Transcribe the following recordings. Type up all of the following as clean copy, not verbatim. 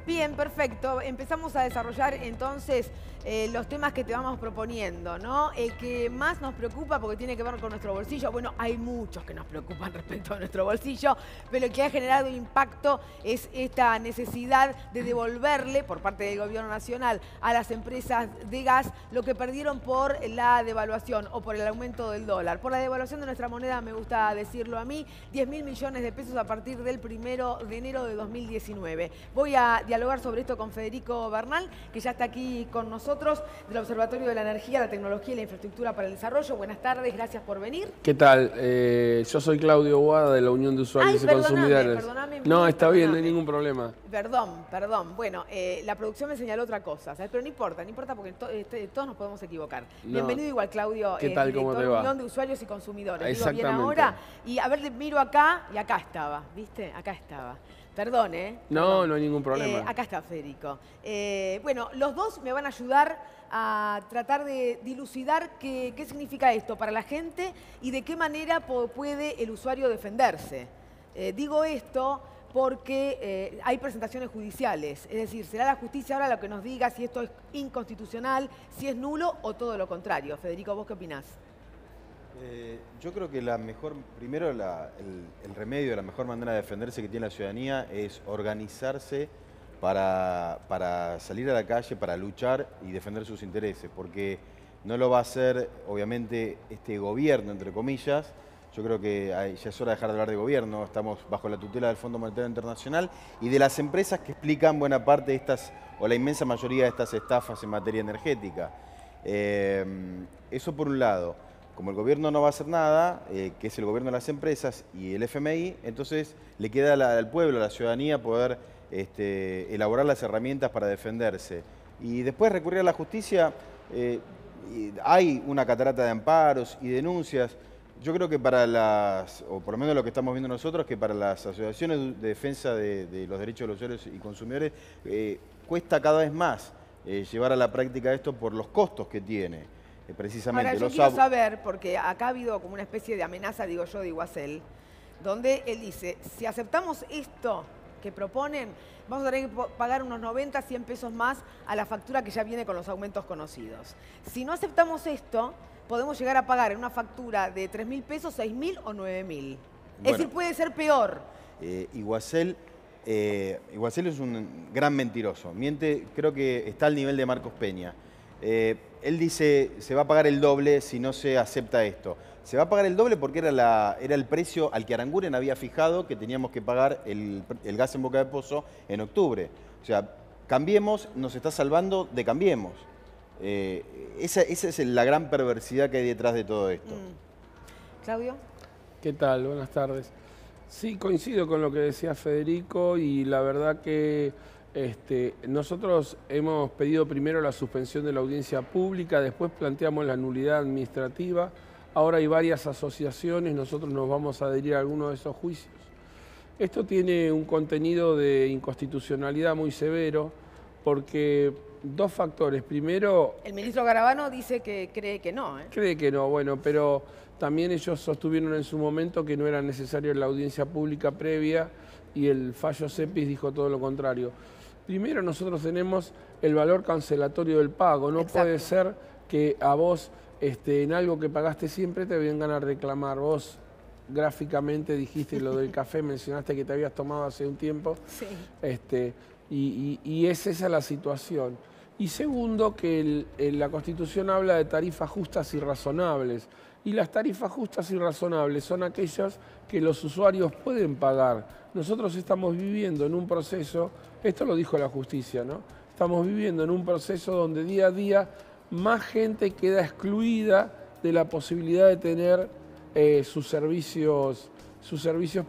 Bien, perfecto. Empezamos a desarrollar entonces los temas que te vamos proponiendo, ¿no? El que más nos preocupa porque tiene que ver con nuestro bolsillo. Bueno, hay muchos que nos preocupan respecto a nuestro bolsillo, pero el que ha generado impacto es esta necesidad de devolverle por parte del gobierno nacional a las empresas de gas lo que perdieron por la devaluación o por el aumento del dólar. Por la devaluación de nuestra moneda, me gusta decirlo a mí, 10.000 millones de pesos a partir del 1 de enero de 2019. Voy a dialogar sobre esto con Federico Bernal, que ya está aquí con nosotros, del Observatorio de la Energía, la Tecnología y la Infraestructura para el Desarrollo. Buenas tardes, gracias por venir. ¿Qué tal? Yo soy Claudio Boada de la Unión de Usuarios y Consumidores. Perdóname. No, está bien, no hay ningún problema. Perdón. Bueno, la producción me señaló otra cosa, ¿sabes? Pero no importa porque todos nos podemos equivocar. No. Bienvenido igual, Claudio. ¿Qué tal? ¿Cómo te va? Unión de Usuarios y Consumidores. Exactamente. Digo bien ahora. Y a ver, miro acá y acá estaba, ¿viste? Acá estaba. Perdón, ¿eh? No, no hay ningún problema. Acá está Federico. Bueno, los dos me van a ayudar a tratar de dilucidar qué significa esto para la gente y de qué manera puede el usuario defenderse. Digo esto porque hay presentaciones judiciales, es decir, será la justicia ahora lo que nos diga si esto es inconstitucional, si es nulo o todo lo contrario. Federico, ¿vos qué opinás? Yo creo que el remedio, la mejor manera de defenderse que tiene la ciudadanía es organizarse para salir a la calle, para luchar y defender sus intereses, porque no lo va a hacer, obviamente, este gobierno, entre comillas. Yo creo que ya es hora de dejar de hablar de gobierno, estamos bajo la tutela del Fondo Monetario Internacional y de las empresas que explican buena parte de estas, o la inmensa mayoría de estas estafas en materia energética. Eso por un lado. Como el gobierno no va a hacer nada, que es el gobierno de las empresas y el FMI, entonces le queda al pueblo, a la ciudadanía, poder elaborar las herramientas para defenderse. Y después recurrir a la justicia, hay una catarata de amparos y denuncias. Yo creo que o por lo menos lo que estamos viendo nosotros, que para las asociaciones de defensa de los derechos de los usuarios y consumidores, cuesta cada vez más llevar a la práctica esto por los costos que tiene. Precisamente. Ahora, yo quiero saber, porque acá ha habido como una especie de amenaza, digo yo, de Iguacel, donde él dice, si aceptamos esto que proponen, vamos a tener que pagar unos 90, 100 pesos más a la factura que ya viene con los aumentos conocidos. Si no aceptamos esto, podemos llegar a pagar en una factura de 3.000 pesos, 6.000 o 9.000. Bueno, es decir, puede ser peor. Iguacel es un gran mentiroso. Miente, creo que está al nivel de Marcos Peña. Él dice, se va a pagar el doble si no se acepta esto. Se va a pagar el doble porque era el precio al que Aranguren había fijado que teníamos que pagar el gas en Boca de Pozo en octubre. O sea, Cambiemos nos está salvando de Cambiemos. Esa es la gran perversidad que hay detrás de todo esto. Claudio. ¿Qué tal? Buenas tardes. Sí, coincido con lo que decía Federico y la verdad que nosotros hemos pedido primero la suspensión de la audiencia pública, después planteamos la nulidad administrativa, ahora hay varias asociaciones, nosotros nos vamos a adherir a alguno de esos juicios. Esto tiene un contenido de inconstitucionalidad muy severo porque dos factores. Primero... El ministro Garabano dice que cree que no. Cree que no, bueno, pero también ellos sostuvieron en su momento que no era necesario la audiencia pública previa y el fallo CEPIS dijo todo lo contrario. Primero, nosotros tenemos el valor cancelatorio del pago. No puede ser que a vos, en algo que pagaste siempre, te vengan a reclamar. Vos gráficamente dijiste lo del café, mencionaste que te habías tomado hace un tiempo. Sí. Y es esa la situación. Y segundo, que la Constitución habla de tarifas justas y razonables. Y las tarifas justas y razonables son aquellas que los usuarios pueden pagar. Nosotros estamos viviendo en un proceso, esto lo dijo la justicia, ¿no? Estamos viviendo en un proceso donde día a día más gente queda excluida de la posibilidad de tener sus servicios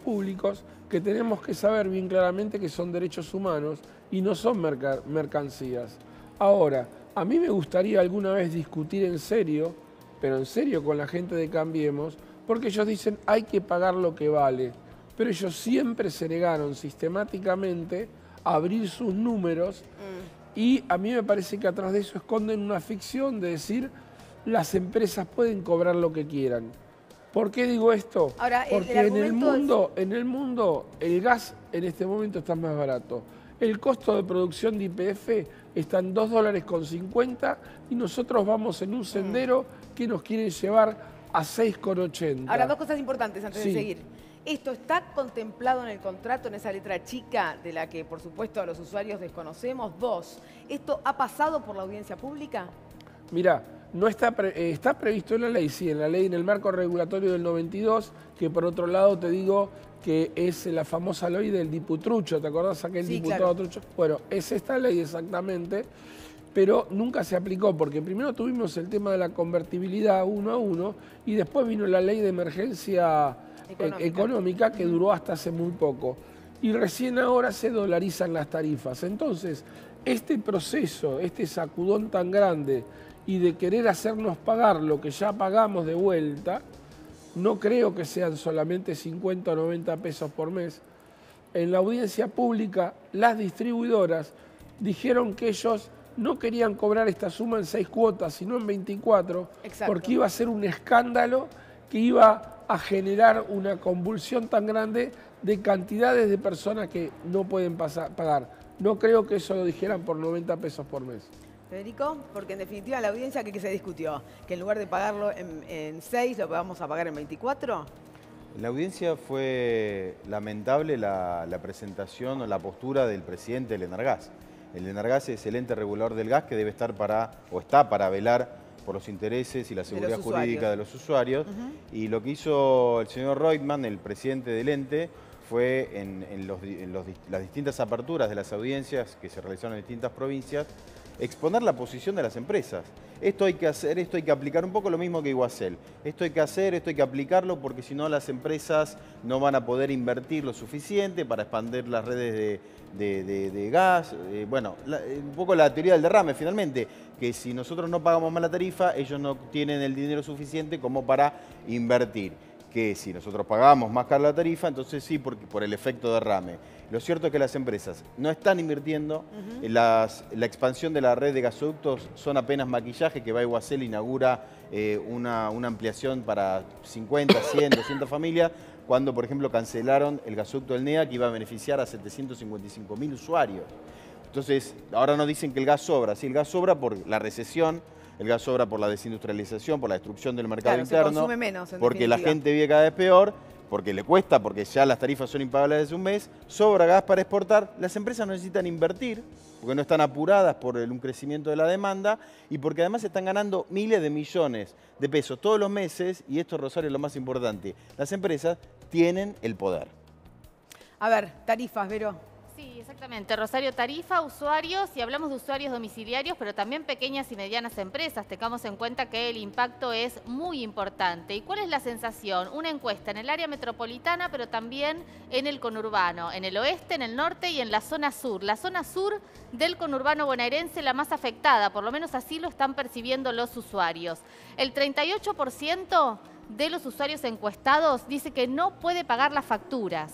públicos, que tenemos que saber bien claramente que son derechos humanos y no son mercancías. Ahora, a mí me gustaría alguna vez discutir en serio, pero en serio con la gente de Cambiemos, porque ellos dicen hay que pagar lo que vale, pero ellos siempre se negaron sistemáticamente a abrir sus números y a mí me parece que atrás de eso esconden una ficción de decir las empresas pueden cobrar lo que quieran. ¿Por qué digo esto? Ahora, porque en el mundo el gas en este momento está más barato. el costo de producción de YPF está en $2,50 y nosotros vamos en un sendero que nos quiere llevar a 6,80. Ahora, dos cosas importantes antes de Sí. seguir. ¿Esto está contemplado en el contrato, en esa letra chica de la que, por supuesto, los usuarios desconocemos? Dos, ¿esto ha pasado por la audiencia pública? Mirá, no está, está previsto en la ley, sí, en la ley, en el marco regulatorio del 92, que por otro lado te digo que es la famosa ley del diputrucho, ¿te acordás aquel Sí, diputado claro. trucho? Bueno, es esta ley exactamente, pero nunca se aplicó, porque primero tuvimos el tema de la convertibilidad 1 a 1, y después vino la ley de emergencia económica que duró hasta hace muy poco. Y recién ahora se dolarizan las tarifas. Entonces, este proceso, este sacudón tan grande y de querer hacernos pagar lo que ya pagamos de vuelta, no creo que sean solamente 50 o 90 pesos por mes. En la audiencia pública, las distribuidoras dijeron que ellos no querían cobrar esta suma en 6 cuotas, sino en 24, Exacto. porque iba a ser un escándalo que iba a generar una convulsión tan grande de cantidades de personas que no pueden pagar. No creo que eso lo dijeran por 90 pesos por mes. Federico, porque en definitiva la audiencia que se discutió, que en lugar de pagarlo en 6, lo vamos a pagar en 24. En la audiencia fue lamentable la presentación o la postura del presidente del Enargás. El Enargás es el ente regulador del gas que debe estar está para velar por los intereses y la seguridad jurídica de los usuarios. Y lo que hizo el señor Reutemann, el presidente del ente, fue en las distintas aperturas de las audiencias que se realizaron en distintas provincias, exponer la posición de las empresas. Esto hay que hacer, esto hay que aplicar, un poco lo mismo que Iguacel. Esto hay que hacer, esto hay que aplicarlo porque si no las empresas no van a poder invertir lo suficiente para expandir las redes de gas. Bueno, un poco la teoría del derrame finalmente, que si nosotros no pagamos más la tarifa, ellos no tienen el dinero suficiente como para invertir. Que si nosotros pagamos más cara la tarifa, entonces sí, por el efecto derrame. Lo cierto es que las empresas no están invirtiendo, la expansión de la red de gasoductos son apenas maquillaje, que va a Iguacel, inaugura una ampliación para 50, 100, 200 familias, cuando por ejemplo cancelaron el gasoducto del NEA que iba a beneficiar a 755.000 usuarios. Entonces, ahora nos dicen que el gas sobra, sí, el gas sobra por la recesión, el gas sobra por la desindustrialización, por la destrucción del mercado interno, se consume menos, en porque la definitiva. gente vive cada vez peor, porque le cuesta, porque ya las tarifas son impagables desde un mes, sobra gas para exportar, las empresas no necesitan invertir, porque no están apuradas por un crecimiento de la demanda y porque además están ganando miles de millones de pesos todos los meses, y esto, Rosario, es lo más importante, las empresas tienen el poder. A ver, tarifas, Vero. Sí, exactamente. Rosario, tarifa, usuarios, y hablamos de usuarios domiciliarios, pero también pequeñas y medianas empresas. Tengamos en cuenta que el impacto es muy importante. ¿Y cuál es la sensación? Una encuesta en el área metropolitana, pero también en el conurbano, en el oeste, en el norte y en la zona sur. La zona sur del conurbano bonaerense, la más afectada, por lo menos así lo están percibiendo los usuarios. El 38% de los usuarios encuestados dice que no puede pagar las facturas.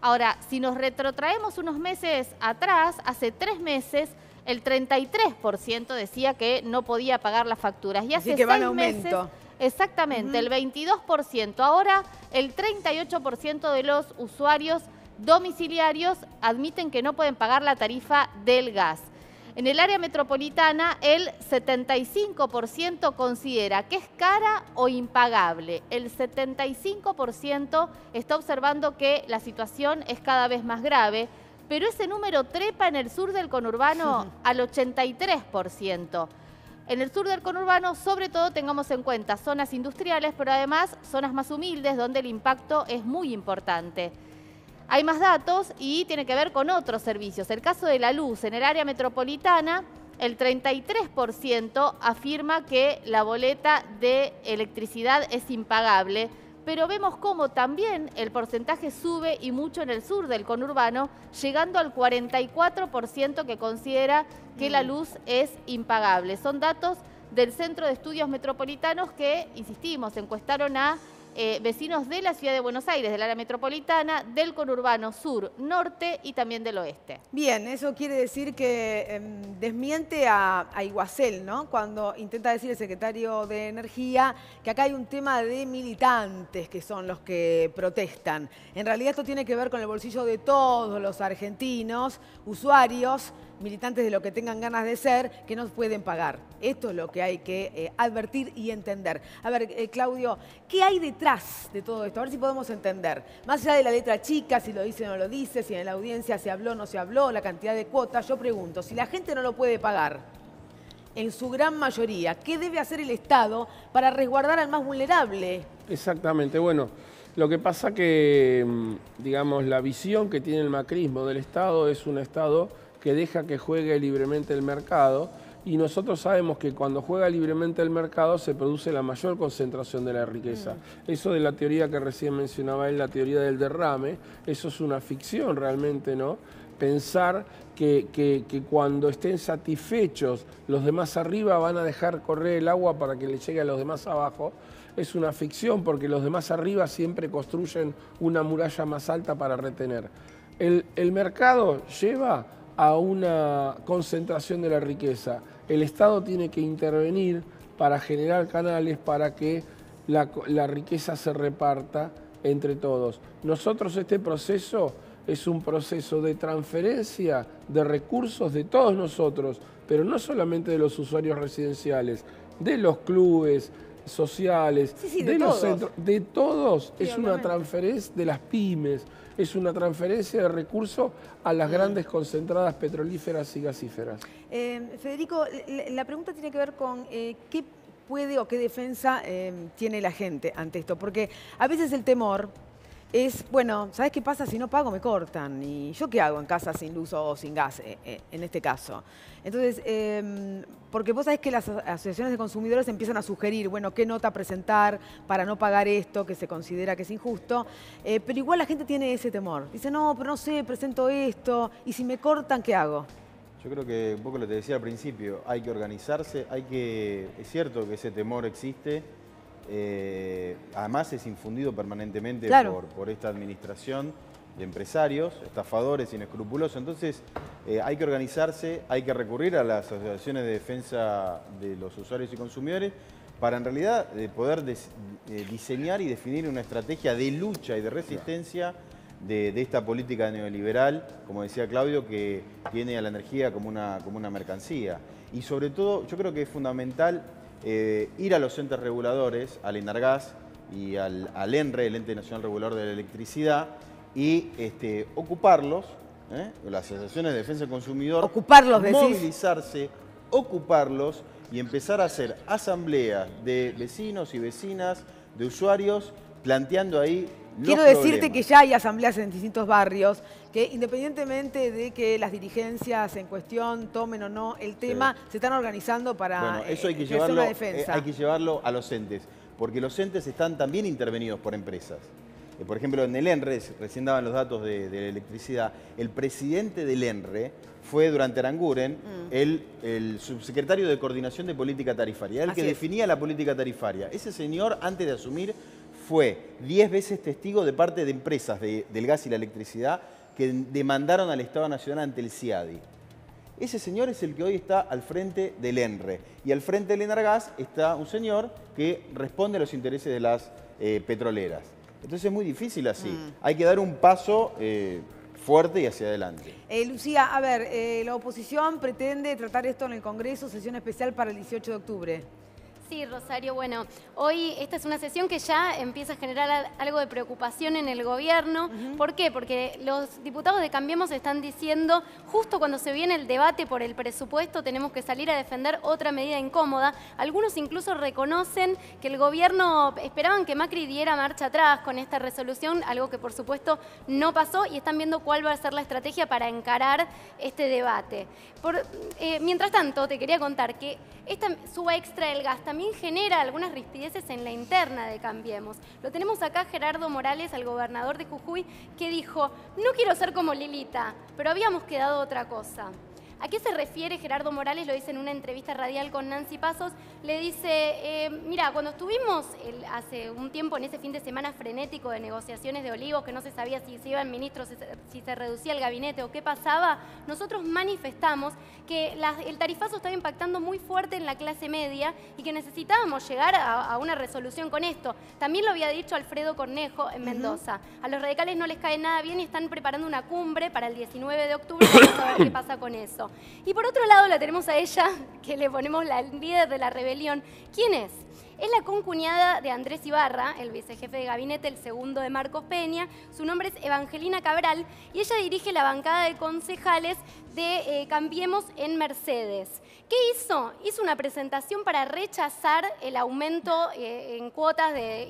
Ahora, si nos retrotraemos unos meses atrás, hace 3 meses, el 33% decía que no podía pagar las facturas. Y hace Así que va en 6 meses, aumento. exactamente, el 22%. Ahora, el 38% de los usuarios domiciliarios admiten que no pueden pagar la tarifa del gas. En el área metropolitana, el 75% considera que es cara o impagable. El 75% está observando que la situación es cada vez más grave, pero ese número trepa en el sur del conurbano al 83%. En el sur del conurbano, sobre todo, tengamos en cuenta zonas industriales, pero además zonas más humildes, donde el impacto es muy importante. Hay más datos y tiene que ver con otros servicios. El caso de la luz, en el área metropolitana, el 33% afirma que la boleta de electricidad es impagable, pero vemos cómo también el porcentaje sube y mucho en el sur del conurbano, llegando al 44% que considera que la luz es impagable. Son datos del Centro de Estudios Metropolitanos que, insistimos, encuestaron a vecinos de la ciudad de Buenos Aires, del área metropolitana, del conurbano sur, norte y también del oeste. Bien, eso quiere decir que desmiente a Iguacel, ¿no? Cuando intenta decir el secretario de Energía que acá hay un tema de militantes que son los que protestan. En realidad esto tiene que ver con el bolsillo de todos los argentinos, usuarios, militantes de lo que tengan ganas de ser, que no pueden pagar. Esto es lo que hay que advertir y entender. A ver, Claudio, ¿qué hay detrás de todo esto? A ver si podemos entender. Más allá de la letra chica, si lo dice o no lo dice, si en la audiencia se habló o no se habló, la cantidad de cuotas, yo pregunto, si la gente no lo puede pagar, en su gran mayoría, ¿qué debe hacer el Estado para resguardar al más vulnerable? Exactamente, bueno, lo que pasa que, digamos, la visión que tiene el macrismo del Estado es un Estado que deja que juegue libremente el mercado, y nosotros sabemos que cuando juega libremente el mercado se produce la mayor concentración de la riqueza. Eso de la teoría que recién mencionaba él, la teoría del derrame, eso es una ficción realmente, ¿no? Pensar que cuando estén satisfechos los demás arriba van a dejar correr el agua para que le llegue a los demás abajo, es una ficción, porque los demás arriba siempre construyen una muralla más alta para retener. El mercado lleva a una concentración de la riqueza. El Estado tiene que intervenir para generar canales para que la riqueza se reparta entre todos. Nosotros este proceso es un proceso de transferencia de recursos de todos nosotros, pero no solamente de los usuarios residenciales, de los clubes sociales, de los centros, de todos. Sí, es una transferencia de las pymes, es una transferencia de recursos a las grandes concentradas petrolíferas y gasíferas. Federico, la pregunta tiene que ver con qué puede o qué defensa tiene la gente ante esto, porque a veces el temor es, bueno, ¿sabes qué pasa? Si no pago me cortan. ¿Y yo qué hago en casa sin luz o sin gas, en este caso? Entonces, porque vos sabés que las asociaciones de consumidores empiezan a sugerir, bueno, qué nota presentar para no pagar esto, que se considera que es injusto, pero igual la gente tiene ese temor. Dice, no, pero no sé, presento esto, y si me cortan, ¿qué hago? Yo creo que un poco lo que te decía al principio, hay que organizarse, es cierto que ese temor existe. Además es infundido permanentemente por esta administración de empresarios, estafadores, inescrupulosos. Entonces hay que organizarse, hay que recurrir a las asociaciones de defensa de los usuarios y consumidores para en realidad poder diseñar y definir una estrategia de lucha y de resistencia de esta política neoliberal, como decía Claudio, que tiene a la energía como una mercancía. Y sobre todo yo creo que es fundamental ir a los entes reguladores, al ENARGAS y al ENRE, el Ente Nacional Regulador de la Electricidad, y ocuparlos, las asociaciones de defensa del consumidor, movilizarse, ocuparlos y empezar a hacer asambleas de vecinos y vecinas, de usuarios, planteando ahí Quiero decirte que ya hay asambleas en distintos barrios que, independientemente de que las dirigencias en cuestión tomen o no el tema, se están organizando para eso hay que hacer una defensa. Hay que llevarlo a los entes, porque los entes están también intervenidos por empresas. Por ejemplo, en el ENRE, recién daban los datos de la electricidad, el presidente del ENRE fue durante Aranguren el subsecretario de Coordinación de Política Tarifaria, el que definía la política tarifaria. Ese señor, antes de asumir, fue 10 veces testigo de parte de empresas del gas y la electricidad que demandaron al Estado Nacional ante el CIADI. Ese señor es el que hoy está al frente del ENRE. Y al frente del ENARGAS está un señor que responde a los intereses de las petroleras. Entonces es muy difícil así. Hay que dar un paso fuerte y hacia adelante. Lucía, a ver, la oposición pretende tratar esto en el Congreso, sesión especial para el 18 de octubre. Sí, Rosario, bueno, hoy esta es una sesión que ya empieza a generar algo de preocupación en el gobierno. ¿Por qué? Porque los diputados de Cambiemos están diciendo, justo cuando se viene el debate por el presupuesto, tenemos que salir a defender otra medida incómoda. Algunos incluso reconocen que el gobierno, esperaban que Macri diera marcha atrás con esta resolución, algo que por supuesto no pasó, y están viendo cuál va a ser la estrategia para encarar este debate. Mientras tanto, te quería contar que esta suba extra del gas también genera algunas rispideces en la interna de Cambiemos. Lo tenemos acá Gerardo Morales, al gobernador de Jujuy, que dijo, no quiero ser como Lilita, pero habíamos quedado otra cosa. ¿A qué se refiere Gerardo Morales? Lo dice en una entrevista radial con Nancy Pasos. Le dice, mira, cuando estuvimos hace un tiempo en ese fin de semana frenético de negociaciones de Olivos, que no se sabía si se iban ministros, si se reducía el gabinete o qué pasaba, nosotros manifestamos que el tarifazo estaba impactando muy fuerte en la clase media y que necesitábamos llegar a una resolución con esto. También lo había dicho Alfredo Cornejo en Mendoza. A los radicales no les cae nada bien y están preparando una cumbre para el 19 de octubre. Vamos a ver qué pasa con eso. Y por otro lado la tenemos a ella, que le ponemos la líder de la rebelión. ¿Quién es? Es la concuñada de Andrés Ibarra, el vicejefe de gabinete, el segundo de Marcos Peña. Su nombre es Evangelina Cabral y ella dirige la bancada de concejales de Cambiemos en Mercedes. ¿Qué hizo? Hizo una presentación para rechazar el aumento en cuotas de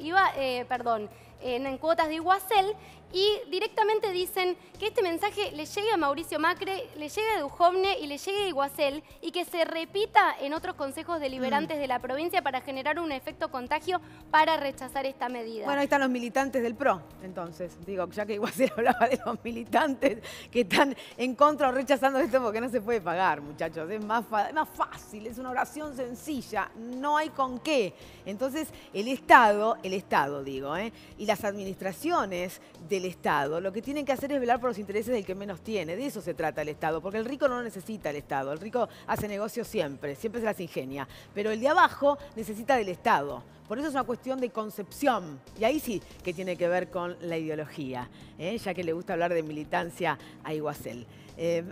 en cuotas de Iguacel, y directamente dicen que este mensaje le llegue a Mauricio Macri, le llegue a Duhovne y le llegue a Iguacel, y que se repita en otros consejos deliberantes de la provincia para generar un efecto contagio para rechazar esta medida. Bueno, ahí están los militantes del PRO, entonces. Digo, ya que Iguacel hablaba de los militantes que están en contra o rechazando esto porque no se puede pagar, muchachos. Es más fácil, es una oración sencilla, no hay con qué. Entonces, el Estado digo, y las administraciones del Estado, lo que tienen que hacer es velar por los intereses del que menos tiene. De eso se trata el Estado, porque el rico no necesita el Estado. El rico hace negocios siempre se las ingenia. Pero el de abajo necesita del Estado. Por eso es una cuestión de concepción. Y ahí sí que tiene que ver con la ideología, ya que le gusta hablar de militancia a Iguacel.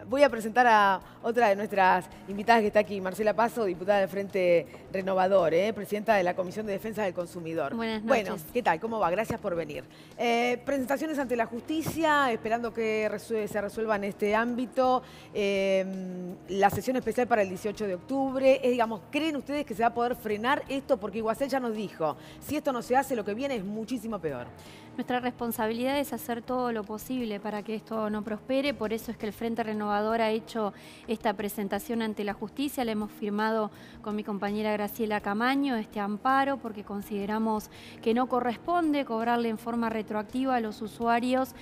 Voy a presentar a otra de nuestras invitadas que está aquí, Marcela Paso, diputada del Frente Renovador, presidenta de la Comisión de Defensa del Consumidor. Buenas noches. Bueno, ¿qué tal? ¿Cómo va? Gracias por venir. Presentaciones ante la justicia, esperando que se resuelva en este ámbito. La sesión especial para el 18 de octubre. Digamos, ¿creen ustedes que se va a poder frenar esto? Porque Iguacel ya nos dijo, si esto no se hace, lo que viene es muchísimo peor. Nuestra responsabilidad es hacer todo lo posible para que esto no prospere, por eso es que el Frente Renovador ha hecho esta presentación ante la justicia, la hemos firmado con mi compañera Graciela Camaño, este amparo, porque consideramos que no corresponde cobrarle en forma retroactiva a los usuarios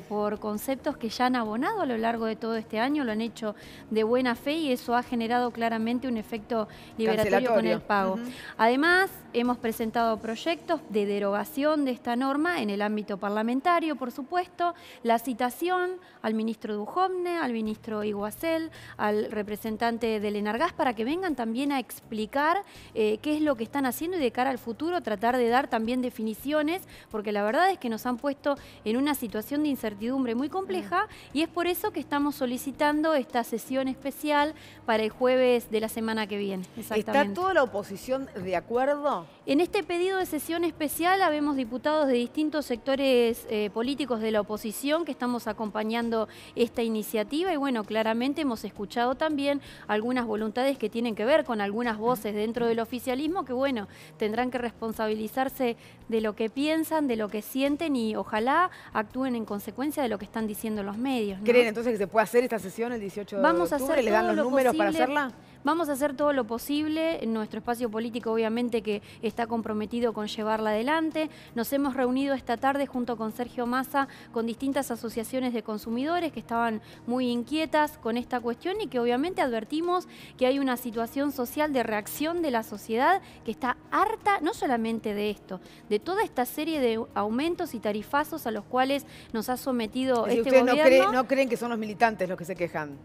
por conceptos que ya han abonado a lo largo de todo este año, lo han hecho de buena fe y eso ha generado claramente un efecto liberatorio con el pago. Además, hemos presentado proyectos de derogación de esta norma en el ámbito parlamentario, por supuesto, la citación al ministro Duhovne, al ministro Iguacel, al representante del Enargás, para que vengan también a explicar qué es lo que están haciendo y de cara al futuro tratar de dar también definiciones, porque la verdad es que nos han puesto en una situación de incertidumbre muy compleja y es por eso que estamos solicitando esta sesión especial para el jueves de la semana que viene. ¿Está toda la oposición de acuerdo? En este pedido de sesión especial habemos diputados de distintos sectores políticos de la oposición que estamos acompañando esta iniciativa y bueno, claramente hemos escuchado también algunas voluntades que tienen que ver con algunas voces dentro del oficialismo que bueno, tendrán que responsabilizarse de lo que piensan, de lo que sienten y ojalá actúen en consecuencia de lo que están diciendo los medios, ¿no? ¿Creen entonces que se puede hacer esta sesión el 18 de octubre? ¿Les dan los números para hacerla? Vamos a hacer todo lo posible. Nuestro espacio político obviamente que está comprometido con llevarla adelante. Nos hemos reunido esta tarde junto con Sergio Massa con distintas asociaciones de consumidores que estaban muy inquietas con esta cuestión y que obviamente advertimos que hay una situación social de reacción de la sociedad que está harta no solamente de esto, de toda esta serie de aumentos y tarifazos a los cuales nos ha sometido este gobierno. ¿Ustedes no creen que son los militantes los que se quejan?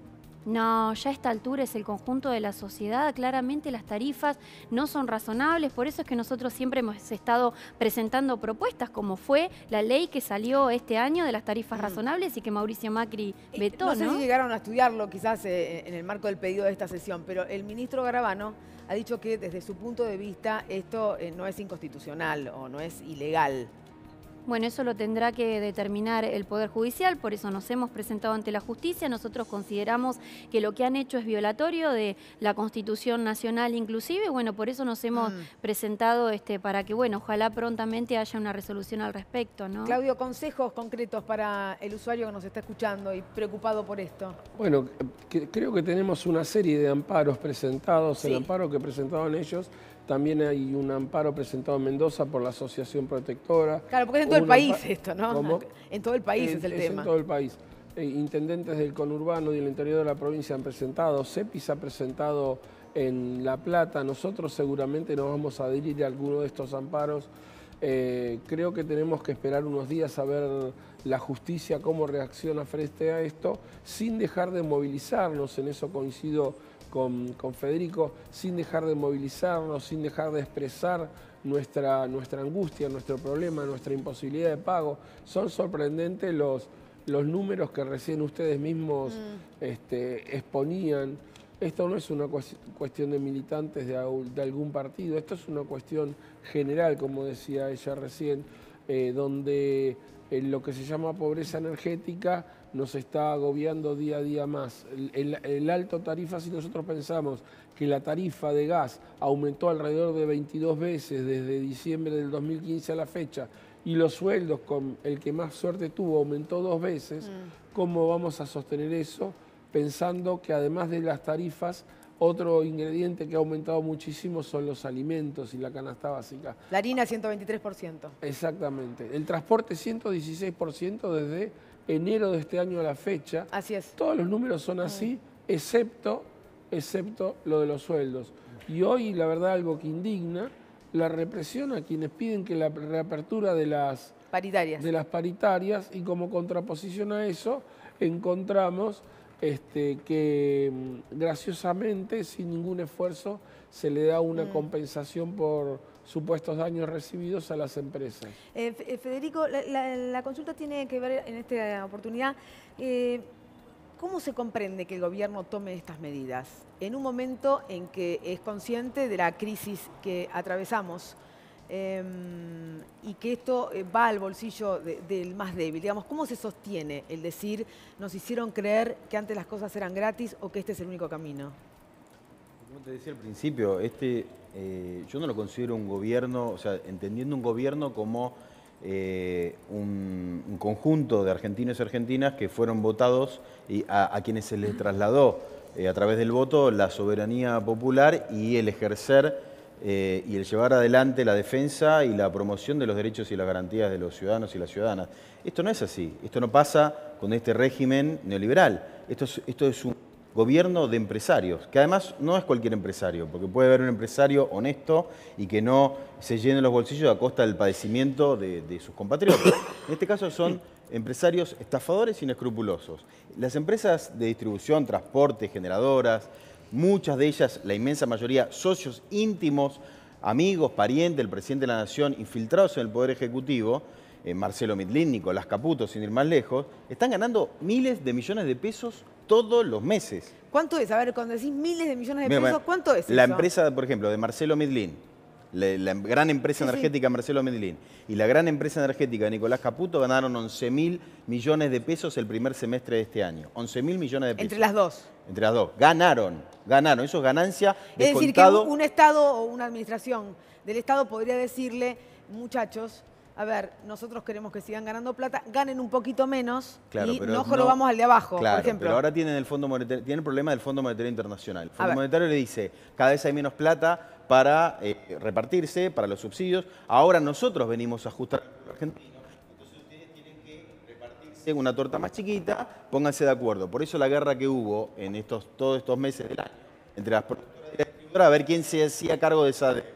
No, ya a esta altura es el conjunto de la sociedad, claramente las tarifas no son razonables, por eso es que nosotros siempre hemos estado presentando propuestas, como fue la ley que salió este año de las tarifas razonables y que Mauricio Macri vetó, ¿no? No sé si llegaron a estudiarlo quizás en el marco del pedido de esta sesión, pero el ministro Garabano ha dicho que desde su punto de vista esto no es inconstitucional o no es ilegal. Bueno, eso lo tendrá que determinar el Poder Judicial, por eso nos hemos presentado ante la justicia. Nosotros consideramos que lo que han hecho es violatorio de la Constitución Nacional inclusive, bueno, por eso nos hemos presentado para que, bueno, ojalá prontamente haya una resolución al respecto, ¿no? Claudio, consejos concretos para el usuario que nos está escuchando y preocupado por esto. Bueno, creo que tenemos una serie de amparos presentados, sí. El amparo que presentaron ellos. También hay un amparo presentado en Mendoza por la Asociación Protectora. Claro, porque es en todo el país esto, ¿no? ¿Cómo? En todo el país es el tema. En todo el país. intendentes del conurbano y del interior de la provincia han presentado, CEPIS ha presentado en La Plata, nosotros seguramente nos vamos a adherir a alguno de estos amparos. Creo que tenemos que esperar unos días a ver la justicia cómo reacciona frente a esto, sin dejar de movilizarnos, en eso coincido con Federico, sin dejar de movilizarnos, sin dejar de expresar nuestra angustia, nuestro problema, nuestra imposibilidad de pago. Son sorprendentes los números que recién ustedes mismos exponían. Esto no es una cuestión de militantes de algún partido, esto es una cuestión general, como decía ella recién, donde lo que se llama pobreza energética nos está agobiando día a día más. El alto tarifa, si nosotros pensamos que la tarifa de gas aumentó alrededor de 22 veces desde diciembre del 2015 a la fecha, y los sueldos, con el que más suerte tuvo, aumentó 2 veces, ¿cómo vamos a sostener eso? Pensando que además de las tarifas, otro ingrediente que ha aumentado muchísimo son los alimentos y la canasta básica. La harina 123%. Exactamente. El transporte 116% desde enero de este año a la fecha. Así es. Todos los números son así, excepto lo de los sueldos. Y hoy, la verdad, algo que indigna, la represión a quienes piden que la reapertura de las paritarias, y como contraposición a eso encontramos que graciosamente, sin ningún esfuerzo, se le da una compensación por supuestos daños recibidos a las empresas. Federico, la consulta tiene que ver en esta oportunidad, ¿cómo se comprende que el gobierno tome estas medidas en un momento en que es consciente de la crisis que atravesamos? Y que esto va al bolsillo del más débil. Digamos, ¿cómo se sostiene el decir, nos hicieron creer que antes las cosas eran gratis o que este es el único camino? Como te decía al principio, yo no lo considero un gobierno, o sea, entendiendo un gobierno como un conjunto de argentinos y argentinas que fueron votados y a quienes se les trasladó a través del voto la soberanía popular y el ejercer y el llevar adelante la defensa y la promoción de los derechos y las garantías de los ciudadanos y las ciudadanas. Esto no es así, esto no pasa con este régimen neoliberal, esto es un gobierno de empresarios, que además no es cualquier empresario, porque puede haber un empresario honesto y que no se llene los bolsillos a costa del padecimiento de sus compatriotas. En este caso son empresarios estafadores inescrupulosos. Las empresas de distribución, transporte, generadoras, muchas de ellas, la inmensa mayoría, socios íntimos, amigos, parientes del presidente de la Nación, infiltrados en el Poder Ejecutivo, Marcelo Midlin, Nicolás Caputo, sin ir más lejos, están ganando miles de millones de pesos todos los meses. ¿Cuánto es? A ver, cuando decís miles de millones de pesos, ¿cuánto es la eso? Empresa, por ejemplo, de Marcelo Midlin, la gran empresa energética Marcelo Midlin y la gran empresa energética de Nicolás Caputo ganaron 11.000 millones de pesos el primer semestre de este año. 11.000 millones de pesos. Entre las dos. Entre las dos. Ganaron. Eso es ganancia de Es decir, contado. que un Estado o una administración del Estado podría decirle, muchachos, a ver, nosotros queremos que sigan ganando plata, ganen un poquito menos, claro, y no jorobamos al de abajo, claro, por ejemplo. Pero ahora tienen el problema del Fondo Monetario Internacional. El Fondo Monetario le dice, cada vez hay menos plata para repartirse, para los subsidios. Ahora nosotros venimos a ajustar a Argentina. Entonces ustedes tienen que repartirse una torta más chiquita, pónganse de acuerdo. Por eso la guerra que hubo en todos estos meses del año entre las productoras y la distribuidora, a ver quién se hacía cargo de esa deuda.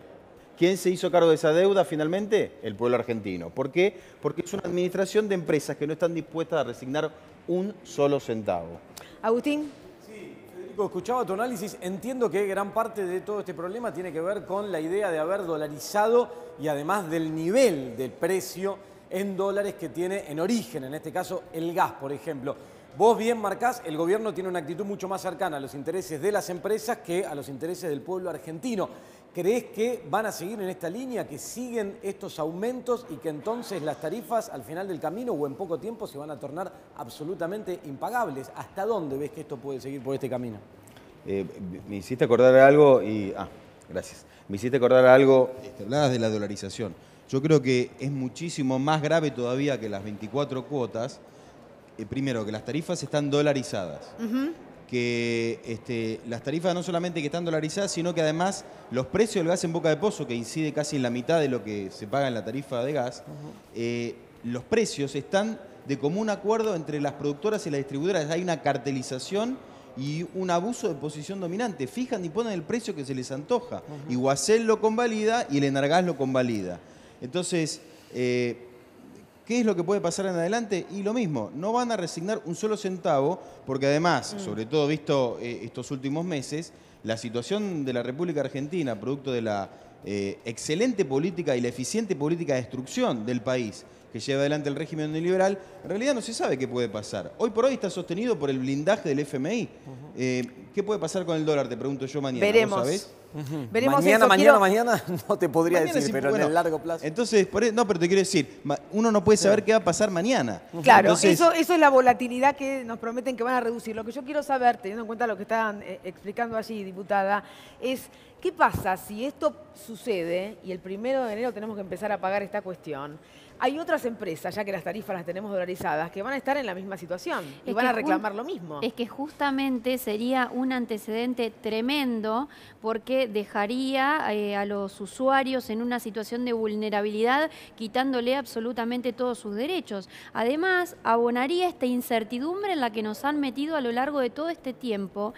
¿Quién se hizo cargo de esa deuda finalmente? El pueblo argentino. ¿Por qué? Porque es una administración de empresas que no están dispuestas a resignar un solo centavo. Agustín. Sí, Federico, escuchaba tu análisis. Entiendo que gran parte de todo este problema tiene que ver con la idea de haber dolarizado y además del nivel del precio en dólares que tiene en origen, en este caso el gas, por ejemplo. Vos bien marcás, el gobierno tiene una actitud mucho más cercana a los intereses de las empresas que a los intereses del pueblo argentino. ¿Crees que van a seguir en esta línea, que siguen estos aumentos y que entonces las tarifas al final del camino o en poco tiempo se van a tornar absolutamente impagables? ¿Hasta dónde ves que esto puede seguir por este camino? Me hiciste acordar algo y... gracias. Me hiciste acordar algo... Hablabas de la dolarización. Yo creo que es muchísimo más grave todavía que las 24 cuotas. Primero, que las tarifas están dolarizadas. Que las tarifas no solamente que están dolarizadas, sino que además los precios del gas en boca de pozo, que incide casi en la mitad de lo que se paga en la tarifa de gas, los precios están de común acuerdo entre las productoras y las distribuidoras. Hay una cartelización y un abuso de posición dominante. Fijan y ponen el precio que se les antoja. Y Guacel lo convalida y el Enargás lo convalida. Entonces, ¿qué es lo que puede pasar en adelante? Y lo mismo, no van a resignar un solo centavo, porque además, sobre todo visto estos últimos meses, la situación de la República Argentina, producto de la excelente política y la eficiente política de destrucción del país que lleva adelante el régimen neoliberal, en realidad no se sabe qué puede pasar. Hoy por hoy está sostenido por el blindaje del FMI. ¿Qué puede pasar con el dólar? Te pregunto yo mañana. Veremos. ¿Vos sabés? Veremos Mañana no te podría Mañana decir, sí, pero bueno, en el largo plazo. Entonces, no, pero te quiero decir, uno no puede saber qué va a pasar mañana. Claro, Entonces, eso es la volatilidad que nos prometen que van a reducir. Lo que yo quiero saber, teniendo en cuenta lo que estaban explicando allí, diputada, es qué pasa si esto sucede y el 1 de enero tenemos que empezar a pagar esta cuestión. Hay otras empresas, ya que las tarifas las tenemos dolarizadas, que van a estar en la misma situación y van a reclamar lo mismo. Es que justamente sería un antecedente tremendo porque dejaría a los usuarios en una situación de vulnerabilidad, quitándole absolutamente todos sus derechos. Además, abonaría esta incertidumbre en la que nos han metido a lo largo de todo este tiempo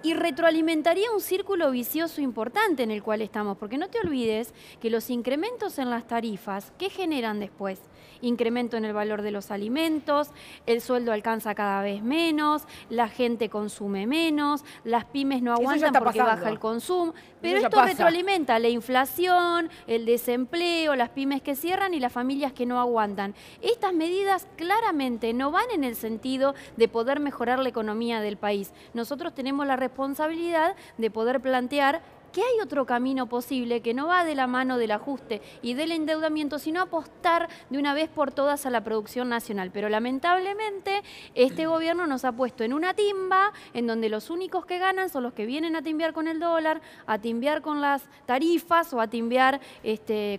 y retroalimentaría un círculo vicioso importante en el cual estamos, porque no te olvides que los incrementos en las tarifas, ¿qué generan después? Incremento en el valor de los alimentos, el sueldo alcanza cada vez menos, la gente consume menos, las pymes no aguantan porque baja el consumo, pero esto retroalimenta la inflación, el desempleo, las pymes que cierran y las familias que no aguantan. Estas medidas claramente no van en el sentido de poder mejorar la economía del país. Nosotros tenemos la responsabilidad de poder plantear que hay otro camino posible que no va de la mano del ajuste y del endeudamiento, sino apostar de una vez por todas a la producción nacional. Pero lamentablemente este gobierno nos ha puesto en una timba en donde los únicos que ganan son los que vienen a timbear con el dólar, a timbear con las tarifas o a timbear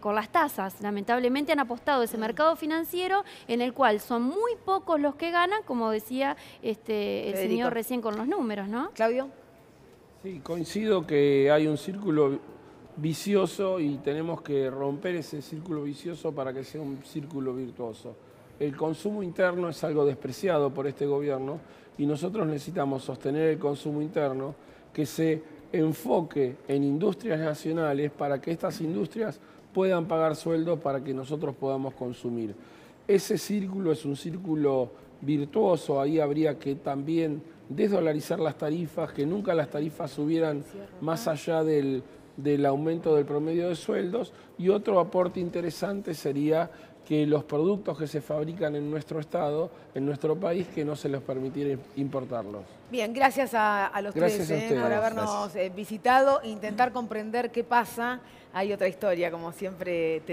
con las tasas. Lamentablemente han apostado a ese mercado financiero en el cual son muy pocos los que ganan, como decía el señor recién con los números, ¿no? Claudio. Sí, coincido que hay un círculo vicioso y tenemos que romper ese círculo vicioso para que sea un círculo virtuoso. El consumo interno es algo despreciado por este gobierno y nosotros necesitamos sostener el consumo interno que se enfoque en industrias nacionales para que estas industrias puedan pagar sueldos para que nosotros podamos consumir. Ese círculo es un círculo virtuoso, ahí habría que también desdolarizar las tarifas, que nunca las tarifas subieran más allá del aumento del promedio de sueldos, y otro aporte interesante sería que los productos que se fabrican en nuestro estado, en nuestro país, que no se les permitiera importarlos. Bien, gracias a los tres por habernos visitado e intentar comprender qué pasa. Hay otra historia, como siempre te digo.